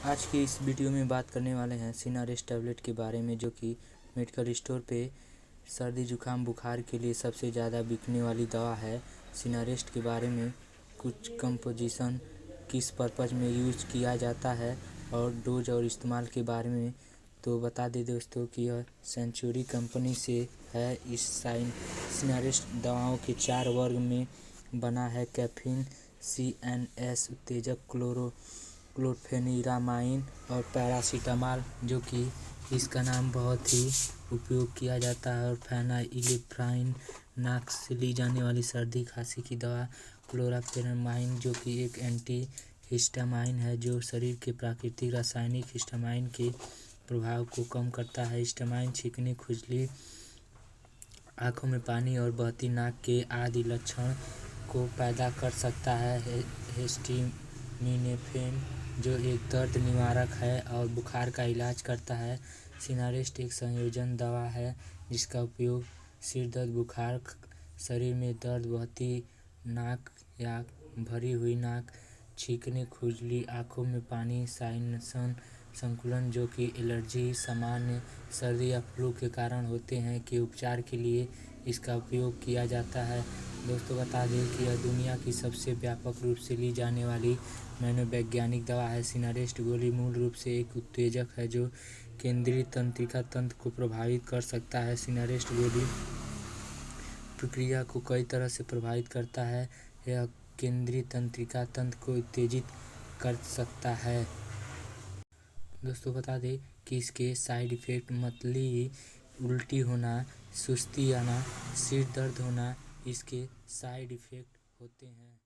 आज की इस वीडियो में बात करने वाले हैं सिनारेस्ट टैबलेट के बारे में, जो कि मेडिकल स्टोर पे सर्दी जुकाम बुखार के लिए सबसे ज़्यादा बिकने वाली दवा है। सिनारेस्ट के बारे में कुछ कंपोजिशन, किस पर्पज़ में यूज किया जाता है और डोज और इस्तेमाल के बारे में तो बता दें दोस्तों कि यह सेंचुरी कंपनी से है। इस सिनारेस्ट दवाओं के 4 वर्ग में बना है: कैफीन, CNS उत्तेजक, क्लोरफेनिरामाइन और पैरासीटामॉल, जो कि इसका नाम बहुत ही उपयोग किया जाता है। और फेनाइलिफ्राइन, नाक से ली जाने वाली सर्दी खांसी की दवा। क्लोराफेनामाइन, जो कि एक एंटी हिस्टामाइन है, जो शरीर के प्राकृतिक रासायनिक हिस्टामाइन के प्रभाव को कम करता है। हिस्टामाइन छींकने, खुजली, आँखों में पानी और बहती नाक के आदि लक्षण को पैदा कर सकता है। हिस्टामिनोफेन, जो एक दर्द निवारक है और बुखार का इलाज करता है। सिनारेस्ट एक संयोजन दवा है जिसका उपयोग सिर दर्द, बुखार, शरीर में दर्द, बहती नाक या भरी हुई नाक, छींकने, खुजली, आँखों में पानी, साइनस संकुलन, जो कि एलर्जी, सामान्य सर्दी या फ्लू के कारण होते हैं, के उपचार के लिए इसका उपयोग किया जाता है। दोस्तों बता दें कि यह दुनिया की सबसे व्यापक रूप से ली जाने वाली मनोवैज्ञानिक दवा है। सिनारेस्ट गोली मूल रूप से एक उत्तेजक है जो केंद्रीय तंत्रिका तंत्र को प्रभावित कर सकता है। सिनारेस्ट गोली प्रक्रिया को कई तरह से प्रभावित करता है। यह केंद्रीय तंत्रिका तंत्र को उत्तेजित कर सकता है। दोस्तों बता दें कि इसके साइड इफ़ेक्ट मतली, उल्टी होना, सुस्ती आना, सिर दर्द होना इसके साइड इफ़ेक्ट होते हैं।